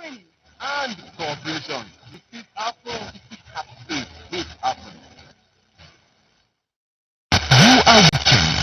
training, and cooperation. It is happen. It happen. You are watching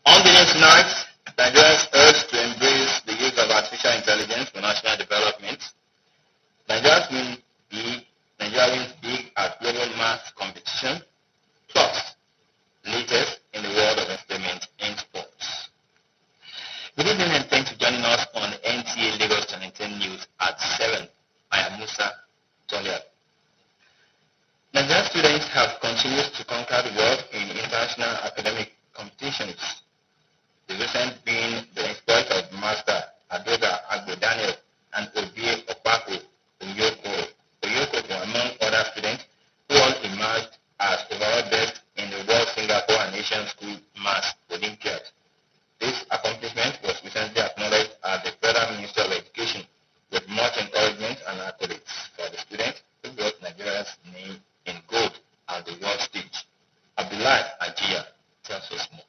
On the news tonight, Nigerians urged to embrace the use of artificial intelligence for national development. Nigeria wins big at global math competition. Plus, latest in the world of entertainment and sports. Good evening and thanks for joining us on NTA Lagos Channel 10 News at 7. I am Musa Tolia. Nigerian students have continued to conquer the world in international academic competitions. The recent being the exploit of Master Adoga Agbo Daniel and Obie Opako Oyoko, among other students, who all emerged as overall best in the World Singapore and Asian School Maths Olympiad. This accomplishment was recently acknowledged at the Federal Ministry of Education with much encouragement and accolades for the students who brought Nigeria's name in gold at the world stage. Abdullahi Ajia tells us more.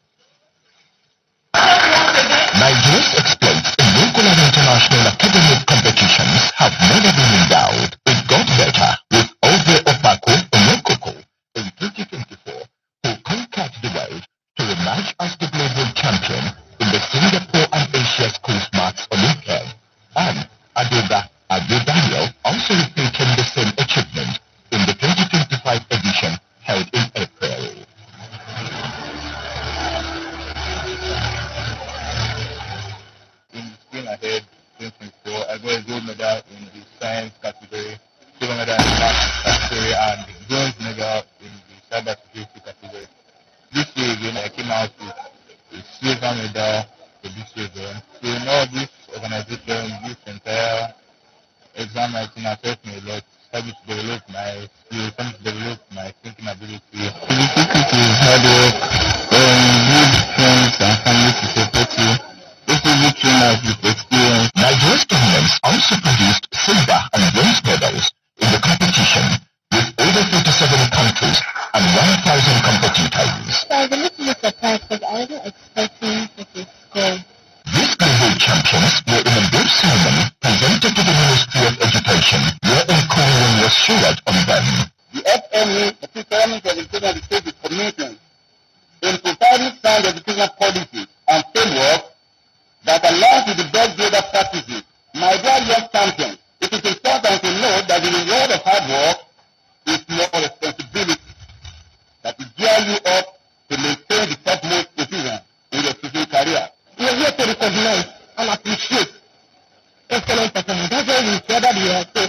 Nigeria's exploits in local and international academic competitions have never been in doubt. It got better with Obe Opako Onyekoko in 2024, who conquered the world to emerge as the global champion in the Singapore and Asia Schools Maths Olympiad. And Adoga Agbo Daniel also repeated the same achievement in the 2025 edition held in April. In the spring ahead, 2024, I got a gold medal in the science category, silver medal in the math category, and the bronze medal in the cyber security category. This year again, I came out with a silver medal for this year again. So in all this organization, this entire exam writing has helped me a lot. Helped me to develop my skills, helped me to develop my thinking ability. The secret is hard work, good friends and family to support you. Good trainers with experience. Nigeria's tournaments also produced silver and bronze medals in the competition with over 47 countries and 1,000 competitors. So I was a little bit surprised because I wasn't expecting such a score. These global champions were in a brief ceremony presented to the Ministry of Education, where encouragement was showered on them. The FMA, the Performance of Education of the State, is committed in providing sound educational policies and framework that aligns with the best global practices. My dear young champions, it is important to note that the reward of hard work is more responsibility that will gear you up to maintain the topmost position in your teaching career. We are here to recognize and appreciate excellent performance. That's why we gathered here to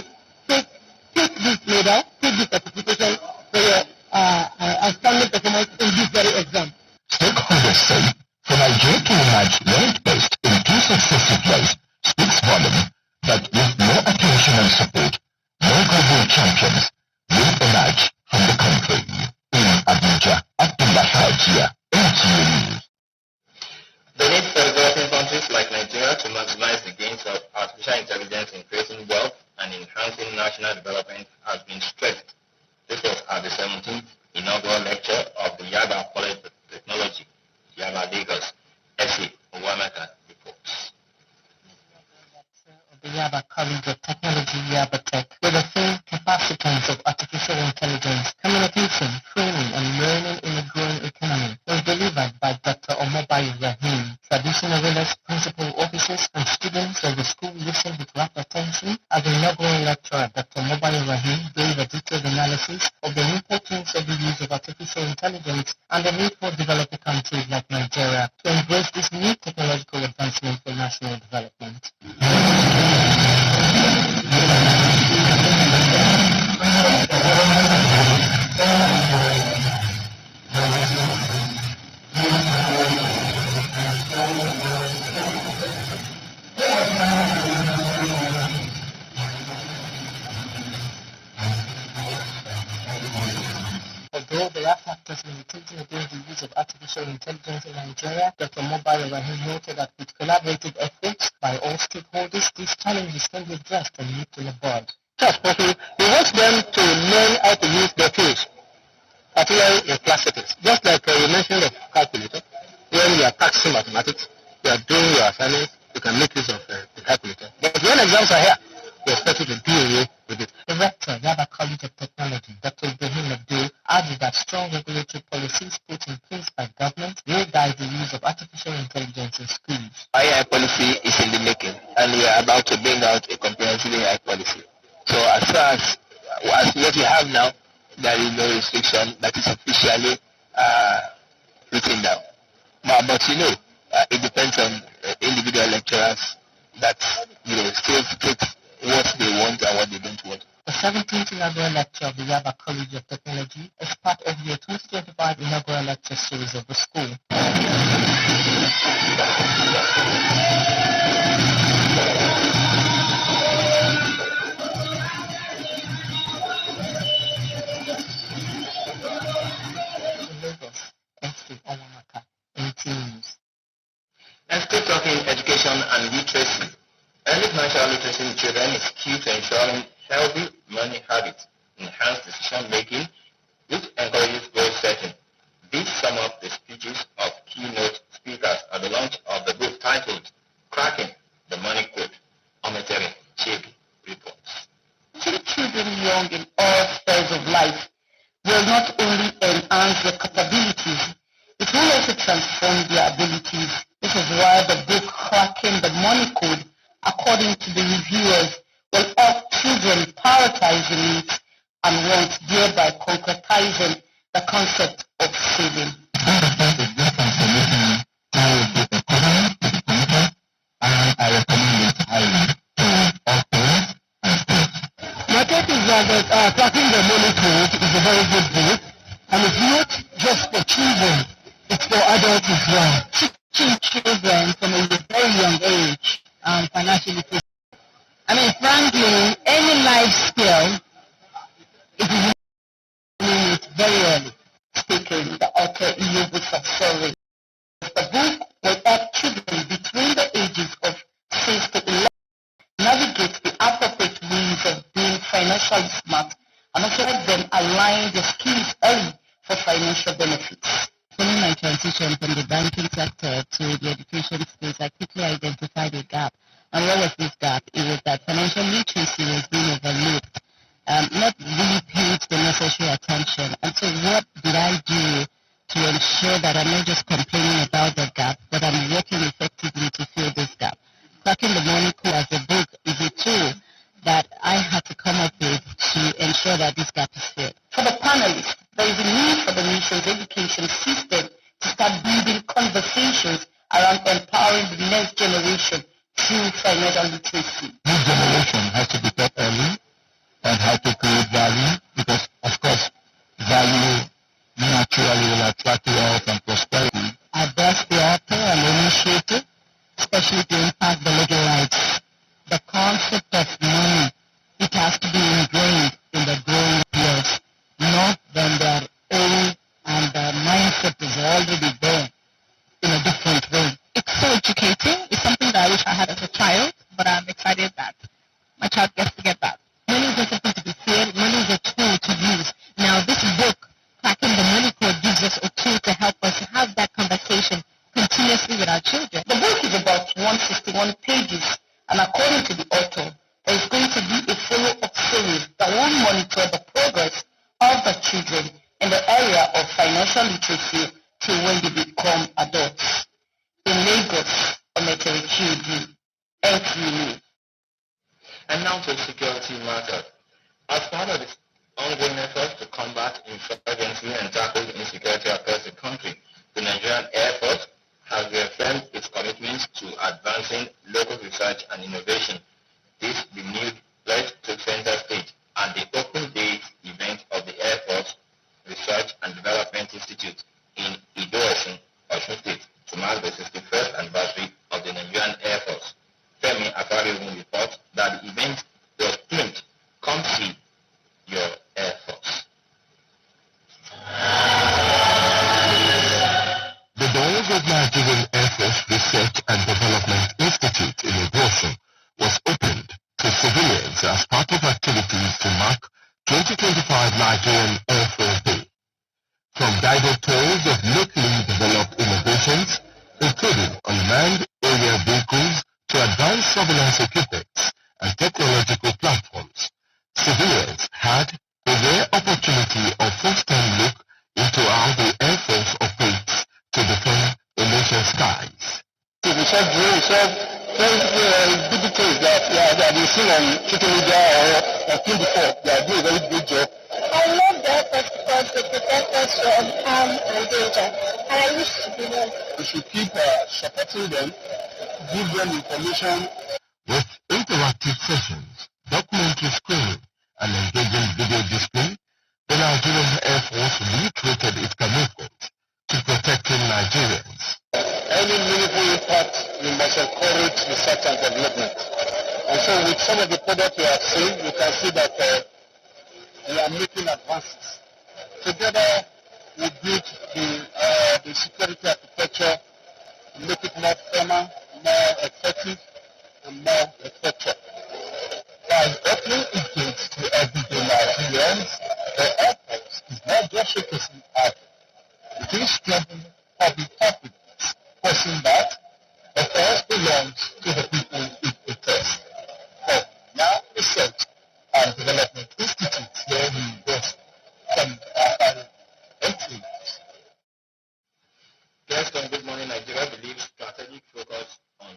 take this medal, take this certification for your outstanding performance in this very exam. Stakeholders say for Nigeria to emerge world best in 2 successive years speaks volume that with more attention and support, more global champions will emerge from the country. In Abuja, Abdullah Hajia, NTA News. The need for developing countries like Nigeria to maximize the gains of artificial intelligence in creating wealth and enhancing national development has been stressed. This was at the 17th inaugural lecture of the Yaba College of Technology, Yaba Lagos. S.A. Owamaka reports. The Yaba College of Technology, Yaba Tech, with the full capacitance of artificial intelligence, communication, training, and learning in a growing economy, was delivered by Dr. Omobayi Rahim. Traditional rulers, principal officers, and students of the school listened with rapt attention as the inaugural lecturer, Dr. Omobayi Rahim, gave a detailed analysis of the importance of the use of artificial intelligence and the need for developing countries like Nigeria to embrace this new technological advancement for national development. factors militating against the use of artificial intelligence in Nigeria, Dr. Mobile Rahim noted that with collaborative efforts by all stakeholders, these challenges can be addressed and moved to the board. Just possible. We want them to learn how to use their tools, particularly in class settings. Just like you mentioned of calculator, when you are practicing mathematics, you are doing your assignments, you can make use of the calculator. But when exams are here, we expect you to do away with it. The rector, Yaba College of Technology, Dr. Ibrahim Abdul, argued that strong regulatory policies put in place by government will guide the use of artificial intelligence in schools. AI policy is in the making, and we are about to bring out a comprehensive AI policy. So as far as what we have now, there is no restriction that is officially written down. But it depends on individual lecturers that still take what they want and what they don't want. The 17th inaugural lecture of the Yaba College of Technology is part of the 2025 inaugural lecture series of the school. And still talking education and literacy. Early financial literacy in children is key to ensuring healthy money habits, enhanced decision making, which encourages goal setting. These sum up the speeches of keynote speakers at the launch of the book titled Cracking the Money Code. Ometere Chegi reports. Teaching children young in all spheres of life will not only enhance their capabilities, it will also transform their abilities. This is why the book Cracking the Money Code, according to the reviewers, will help children prioritize the needs and wants, thereby concretizing the concept of saving. My take is that Cracking the Money Code is a very good book, and it's not just for children, it's for adults as well. Teaching children from a very young age financial literacy. Frankly, any life skill, it is learning it very early. Speaking, the author Iyobu Safsori. The book will help children between the ages of 6 to 11 navigate the appropriate ways of being financially smart and also help them align their skills early for financial benefits. Following my transition from the banking sector to the education space, I quickly identified a gap. And what was this gap? It was that financial literacy was being overlooked, not really paid the necessary attention. And so what did I do to ensure that I'm not just complaining about the gap, but I'm working effectively to fill this gap? Cracking the Money Code as a book is a tool that I had to come up with to ensure that this gap is filled. For the panelists, there is a need for the nation's education system to start building conversations around empowering the next generation through financial literacy. This generation has to be taught early on how to create value because, of course, value naturally will attract wealth and prosperity. I bless the author and the initiator, especially to impact the legal rights. The concept of money, it has to be ingrained in the growing years, not when they are old and the mindset is already there in a different way. It's so educating. It's something that I wish I had as a child, but I'm excited that my child gets to get that. Money is not something to be feared. Money is a tool to use. Now, this book, Cracking the Money Code, gives us a tool to help us have that conversation continuously with our children. The book is about 161 pages, and according to the author, there is going to be a follow-up series that will monitor the progress of the children in the area of financial literacy till when they become adults. In Lagos, Ometere Chidi, NTA. And now to security matters. As part of its ongoing efforts to combat insurgency and tackle insecurity across the country, the Nigerian Air Force has reaffirmed its commitment to advancing local research and innovation. This renewed pledge took center stage at the Open Day event of the Air Force Research and Development Institute in Ido-Esin, Osun State, to mark the 61st anniversary of the Nigerian Air Force. Femi Afariwun reports that the event was themed, "Come See Your Air Force." stories of locally developed innovations, including unmanned aerial vehicles to advanced surveillance equipment and technological platforms. Civilians had a rare opportunity of first-hand look into how the Air Force operates to defend the nation's skies. So we saw drones, digital that we've seen on social media or film before. They are doing a very good job. I love the effort because they protect us from harm and danger, and I wish to be one. We should keep supporting them, give them information. With interactive sessions, documentary screening, and engaging video display, the Nigerian Air Force reiterated its commitment to protecting Nigerians. Any meaningful impact, we must encourage research and development. And so with some of the products we have seen, you can see that we are making advances. Together, we build the security architecture, make it more firmer, more effective, and more effective. By opening its gates to everyday Nigerians, the Air Force is not just showcasing art. It is strengthening public confidence, pushing that the force belongs to the people it protects. For now, Research and Development Institute here in University from Guest on Good Morning Nigeria believes strategic focus on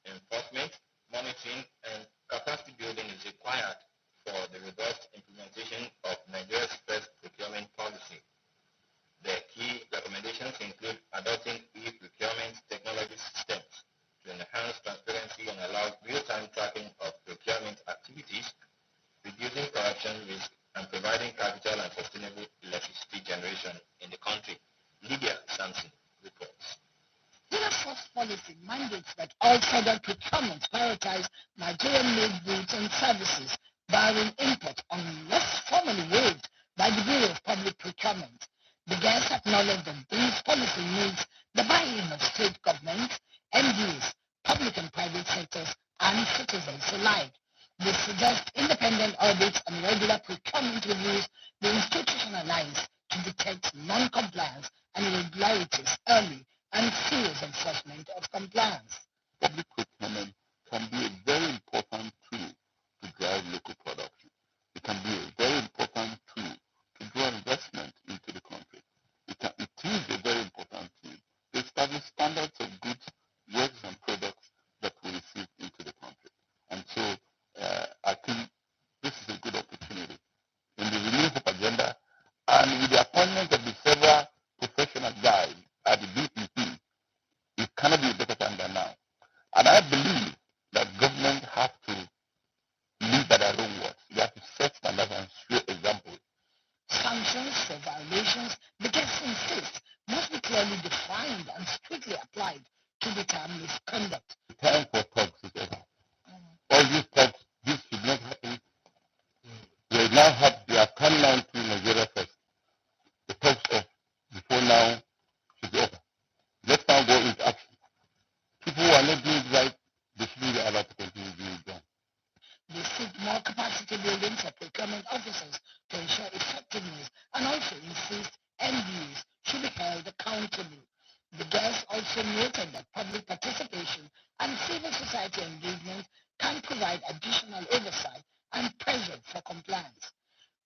enforcement, monitoring, and capacity building is required for the robust implementation of Nigeria's first procurement policy. The key recommendations include adopting e-procurement technology systems to enhance transparency and allow real-time tracking of procurement activities, reducing corruption risk, and providing capital and sustainable electricity generation in the country. Lydia Sampson reports. Zero Trust policy mandates that all federal procurements prioritize Nigerian-made goods and services, barring import unless formally waived by the Bureau of Public Procurement. The guests acknowledge that this policy needs the buy-in of state governments, MDs, public and private sectors, and citizens alike. They suggest independent audits and regular procurement reviews be institutionalized to detect non-compliance and irregularities early and serious enforcement of compliance. Public procurement can be a very important tool to drive local production. It can be a very important tool to draw investment into the country. It is a very important tool to establish standards of goods, works, and products that we receive into the country. And so I think this is a good opportunity in the Renew Hope agenda, and with the appointment of the several professional guys at the DPP, it cannot be a better time than now. And I believe that government have to live by their own words. They have to set standards and show examples. Sanctions for violations, the guests insist, must be clearly defined and strictly applied to deter misconduct. The time for talks is over. All these talks, this should not happen. They now have, they have come down to Nigeria first. The talks of before now should be over. Let's now go into action. People who are not doing it right, they shouldn't be allowed to continue doing it wrong. They seek more capacity building for procurement officers to ensure effectiveness and also insist MDs should be held accountable. The guests also noted that public participation and civil society engagement can provide additional oversight and pressure for compliance.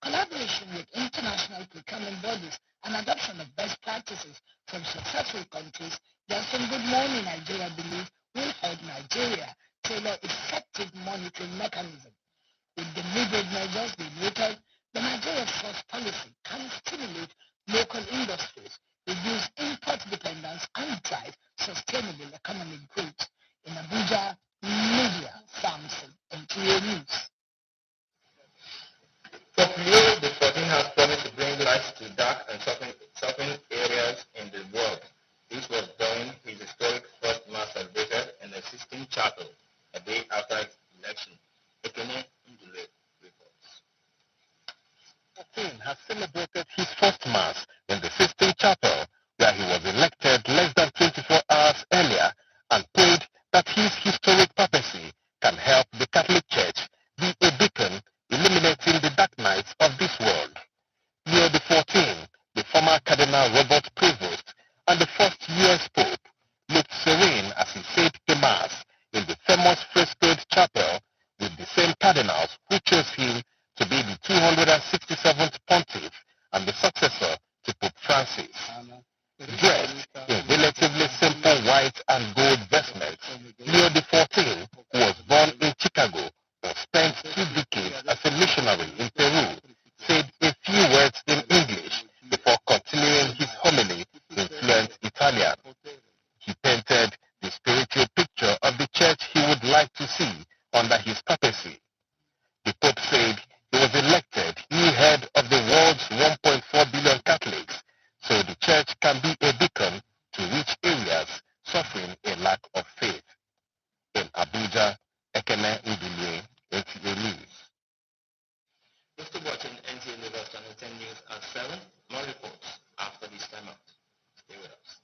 Collaboration with international procurement bodies and adoption of best practices from successful countries, just in Good Morning Nigeria believe will help Nigeria tailor effective monitoring mechanism. With the deliberate measures they noted, the Nigeria First policy can stimulate local industries, reduce import dependence, and drive sustainable economic growth. In Abuja, Media Samson, NTA News. For Leo, the 14 has promised to bring light to dark and suffering areas in the world. This was during his historic first mass celebrated in the Sistine Chapel a day after his election. Ekene Ndule reports. The King has celebrated his first mass in the Sistine Chapel, where he was elected less than 24 hours earlier, and prayed that his historic papacy can help the Catholic Church be a beacon illuminating the dark nights of this world. Leo XIV, the former Cardinal Robert and the first U.S. Pope, looked serene as he said the Mass in the famous frescoed chapel with the same cardinals who chose him to be the 267th pontiff and the successor to Pope Francis. Dressed in relatively simple white and gold vestments, Leo XIV, who was born in Chicago but spent 2 decades as a missionary in Peru, said a few words in English before continuing his homily in fluent Italian. He painted the spiritual picture of the church he would like to see under his papacy. The Pope said he was elected new head of the world's 1.4 billion Catholics, so the church can be a beacon to reach areas suffering a lack of faith. In Abuja, Ekene Udulue, NTA News. You're still watching NTA Lagos Channel 10 News at 7. More reports after this time out. Stay with us.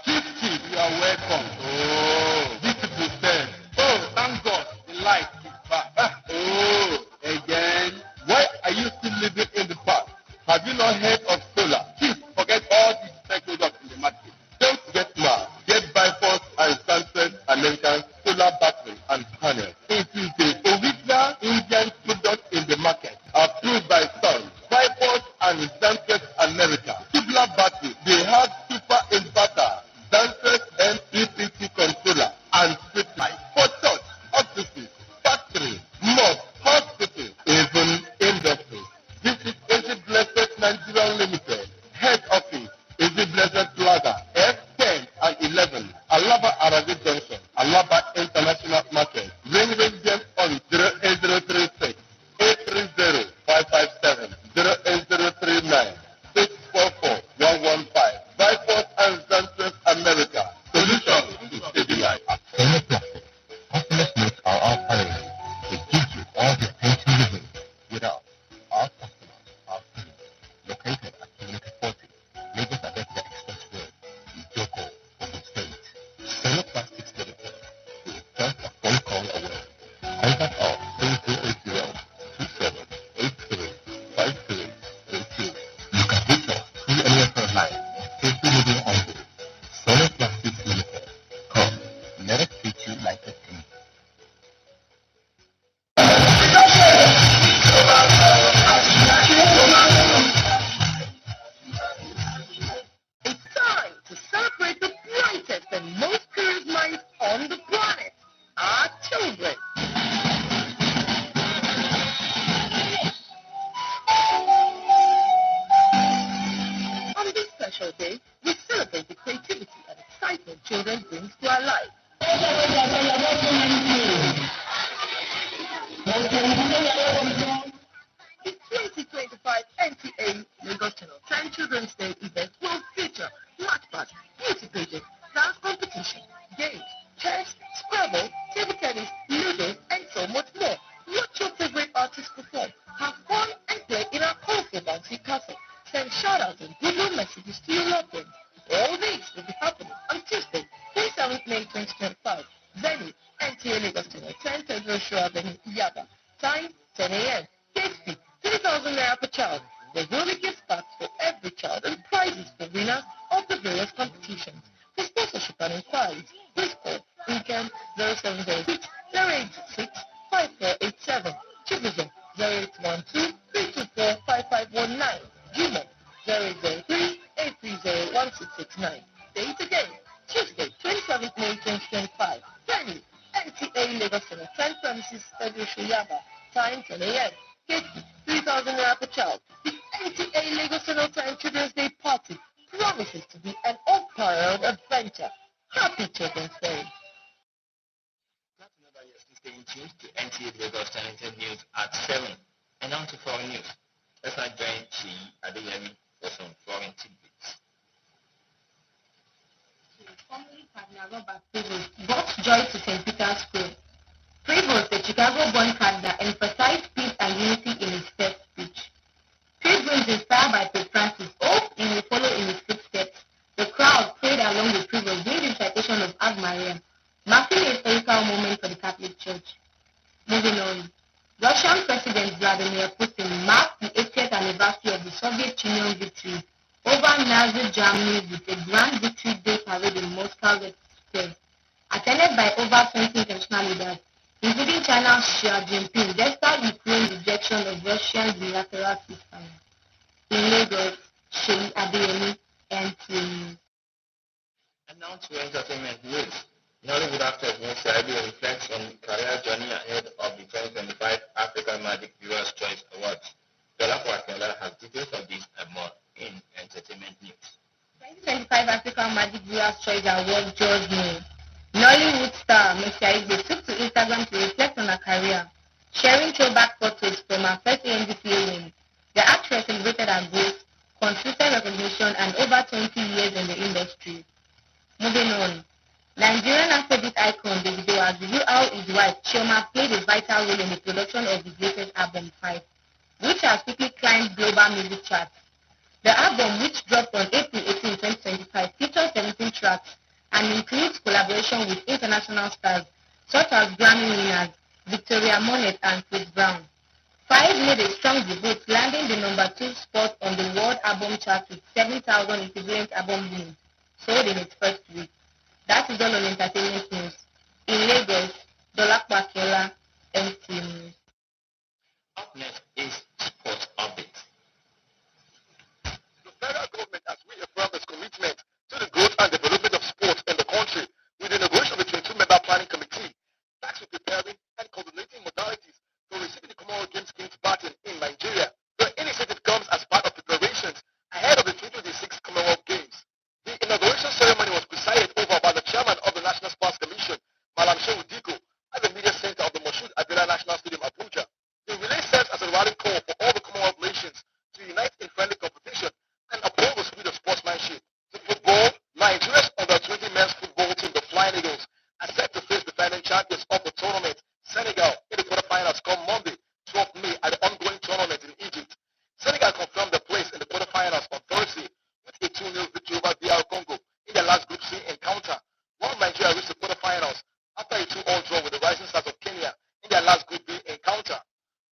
Chief, you are welcome. Oh, these people said, oh, thank God, the light is back. Oh, again, why are you still living in the past? Have you not heard of solar? Chief, forget all these stakeholders in the market. Don't get mad. Get Bifrost and Sunset American solar battery and panel. It is the original Indian product in the market, approved by Sun, Bifrost and Sunset America. Solar battery, they have super inverter, Sunset MPPT controller, and street light for church, offices, factory, mosque, hospital, even industry. This is Easy Blessed Nigeria Limited, head office, Easy Blessed Plaza, F10 and 11, Alaba Arabi Junction, Alaba International Market. Ring them on 08036 830 557 08039 644 115. Bifrost and Sunset America. Solution to steady life. At Solar Plastic, customers make our priority. It gives you all the attention you need. With us, our customers are free. Located at Community 40, Lagos Abẹ́òkúta Expressway, Ijoko, Ogun State. Solar Plastics Limited is just a phone call away. Contact us 0280 2783 5332. You can reach us through any of our lines on social media handles. Solar Plastics Limited. Come, let us treat you like a king. It's time to celebrate the brightest and most curious minds on the planet, our children. On this special day, we celebrate the creativity and excitement children bring to our lives. The 2025 NTA Lagos Channel 10 Children's Day event will feature matchbats, beauty pageant, dance competition, games, chess, Scrabble, table tennis, Ludo, and so much more. Watch your favorite artists perform, have fun, and play in our colorful bouncy castle. Send shout-outs and goodwill messages to your loved ones. All this will be happening on Tuesday, 27th May 2025. Venue, NTA Lagos Channel 10 Pedro Show Avenue, Yaba. Time, 10 a.m. Gate fee, 3,000 naira per child. There will be gift packs for every child and prizes for winners of the various competitions. For sponsorship and inquiries, please call Income 0706 086 5487. Chibuzo 0812 324 5519. Gmail 0803 830 1669. Date again, Tuesday, 27th May 2025. Venue, NTA Lagos Channel 10 premises, Pedro Shuyaba. Time 10 a.m. Gate fee, 3,000 naira per child. The NTA Lagos Channel 10 Children's Day Party promises to be an unparalleled adventure. Happy Children's Day. Glad to know that you're still staying tuned to NTA Lagos Channel 10 News at 7. And now to foreign news. Let's now join Chi Adeyemi for some foreign tidbits. Formerly Cardinal Robert Prevost brought joy to St. Peter's Square. Prevost, the Chicago-born cardinal, emphasized peace and unity in his first speech. Pilgrims inspired by Pope Francis hoped he will follow in his footsteps. The crowd prayed along with Prevost during the citation of Ave Maria, marking a historical moment for the Catholic Church. Moving on, Russian President Vladimir Putin marked the 80th anniversary of the Soviet Soviet Union victory over Nazi Germany with a grand victory day parade in Moscow Square, attended by over 20 international leaders, including China's Xi Jinping, despite Ukraine's rejection of Russian bilateral ceasefire. In Lagos, Sheyi Adeyemi, NTA News. And now to entertainment news. Nollywood actor Mercy Aigbe reflects on career journey ahead of the 2025 African Magic Viewers' Choice Awards. Dolapo Akinola has details of this and more in entertainment news. 2025 African Magic Viewers' Choice Awards draws near. Nollywood star Mercy Aigbe took to Instagram to reflect on her career, sharing throwback photos from her first AMVCA win. The actress celebrated her growth, consistent recognition, and over 20 years in the industry. Moving on, Nigerian Afrobeat icon Davido has revealed how his wife Chioma played a vital role in the production of his latest album, 5, which has quickly climbed global music charts. The album, which dropped on April 18, 2025, features 17 tracks and includes collaboration with international stars such as Grammy winners Victoria Monet and Chris Brown. 5 made a strong debut, landing the number 2 spot on the world album chart with 7,000 equivalent album units sold in its first week. That is all on entertainment news. In Lagos, Dolapo Akinola, NTA News. Up next is sports update. The federal government has reaffirmed its commitment to the growth and development of sports in the country with the inauguration of a 22-member planning committee tasked with preparing and coordinating modalities for receiving the Commonwealth Games baton in Nigeria. The initiative comes as part of preparations ahead of the 2026 Commonwealth Games. The inauguration ceremony was presided over by the chairman of the National Sports Commission, Malam Shehu Diko, at the media center of the Moshood Abiola National Stadium, Abuja. The relay serves as a rallying call for all the Commonwealth nations to unite in friendly competition and uphold the spirit of sportsmanship. The football, Nigeria's under-20 men's football team, the Flying Eagles, are set to face defending champions of the tournament, Senegal, in the quarterfinals come Monday, 12th May, at the ongoing tournament in Egypt. Senegal confirmed their place in the quarterfinals on Thursday with a 2-0 victory over DR Congo in their last Group C encounter, while Nigeria reached the quarterfinals after a 2-all draw with the Rising Stars of Kenya in their last Group B encounter.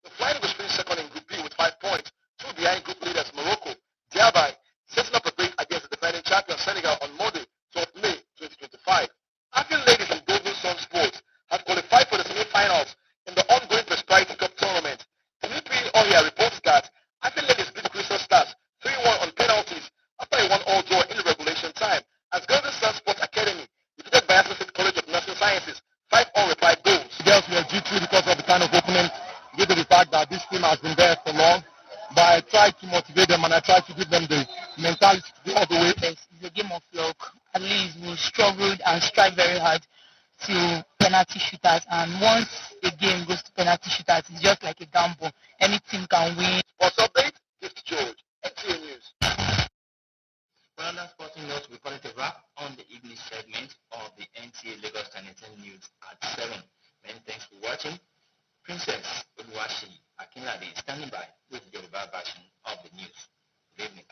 The Flying Eagles finished second in Group B with 5 points, 2 behind group leaders Morocco, thereby setting up a break against the defending champion Senegal on Monday, 12th May 2025. African ladies in Golden Sun Sports have qualified for the semi-finals in the ongoing Prosperity Cup tournament. Dimitri Ohia reports that African ladies beat Crystal Stars 3-1 on penalties after a 1-all draw in the regulation time, as Golden Sun Sports Academy defeated Bayelsa State College of Nursing Sciences 5-all with 5 goals. The girls were G2 because of the kind of opening, due to the fact that this team has been there for long. But I tried to motivate them and I tried to give them the mentality to go all the way. It's a game of luck. At least we struggled and strive very hard to penalty shooters, and once a game goes to penalty shooters, it's just like a gamble. Any team can win. Sports update, Gift George, NTA News. Another sporting note, we call it a wrap on the evening segment of the NTA Lagos Tanatan News at 7. Many thanks for watching. Princess Oluwaseyi Akinlade is standing by with the Yoruba version of the news. Good evening.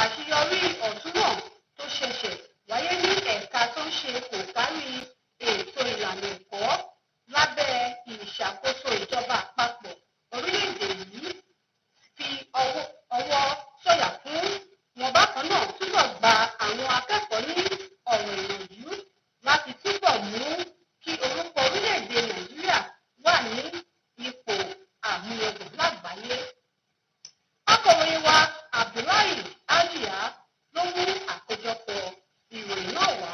àṣeyọrí ọ̀tún náà tó ṣẹ̀ṣẹ̀ wáyé ní ẹ̀ka tó ń ṣe kò kárí ètò ìlànà ẹ̀kọ́ lábẹ́ ìṣàkóso ìjọba àpapọ̀ orílẹ̀-èdè yìí fi ọwọ́ sọ̀yà fún wọn. Bákan náà túbọ̀ gba àwọn akẹ́kọ̀ọ́ ní ọ̀rọ̀ ìyànjú láti túbọ̀ mú kí orúkọ orílẹ̀-èdè Nàìjíríà wà ní ipò àmúyẹ̀gbẹ̀ lágbàáyé. Akọ̀ròyìn wa Abdullahi Ajiya ló mú àkójọpọ̀ ìròyìn náà wá.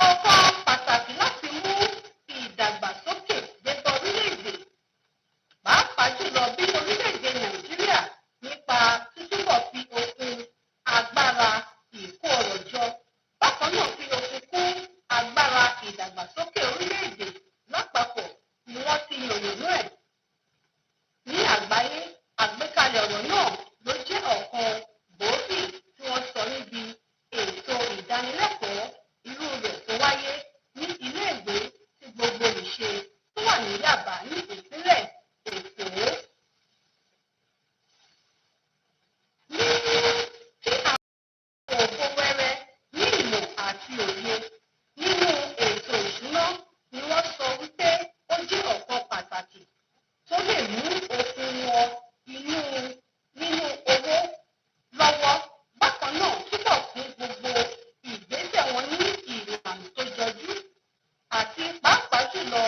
Ọ̀kan pàtàkì láti mú ìdàgbàsókè débá orílẹ̀-èdè, pàápàá jùlọ bí orílẹ̀-èdè Nàìjíríà nípa títúbọ̀ fi okun agbára ìkó ọrọ̀ jọ, bákan náà fi okun kún agbára ìdàgbàsókè orílẹ̀-èdè lápapọ̀ ni wọ́n ti yànnàná ẹ̀. Ní àgbáyé, àgbékalẹ̀ ọ̀rọ̀ náà ló jẹ́ ọ̀kan gbòógì tí wọ́n sọ níbi ètò ìdánilẹ́kọ̀ọ́ irú rẹ̀ tó wáyé ní iléèwé tí gbogbo ìṣe tó wà ní Yàbá ní ìpínlẹ̀ Èkó. Ní tí àwọn òfò wẹ́rẹ́ ní ìmọ̀ àti òye nínú ètò ìṣúná ni wọ́n sọ wípé ó jẹ́ ọ̀kan pàtàkì tó lè mú okun wọn nínú owó lọ́wọ́. Bákan náà túbọ̀ fún gbogbo ìgbésẹ̀ wọn ní ìlànà tó jọjú àti pàápàá jùlọ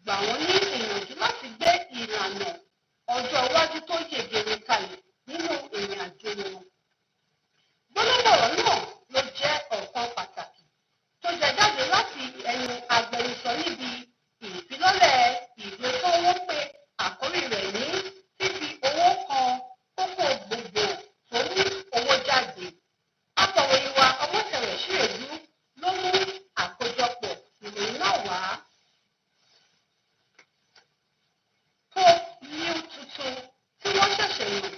gbà wọ́n ní ìyànjú láti gbé ìlànà ọjọ́ iwájú tó yegere kalẹ̀ nínú ìrìn àjò wọn. Gbólóhùn ọ̀rọ̀ náà ló jẹ́ ọ̀kan pàtàkì tó jẹ jáde láti ẹnu agbẹnusọ níbi ìfilọ́lẹ̀ ìwé tó wọ́n pé àkórí rẹ̀ ní fífi owó kan kókó gbogbo tó ní owó jáde. Akọ̀ròyìn wa Ọmọ́tẹ̀rẹ̀ Ṣírèdú ló mú àkójọpọ̀ ìròyìn náà wá. Pope Leo tuntun tí wọ́n ṣẹ̀ṣẹ̀ yàn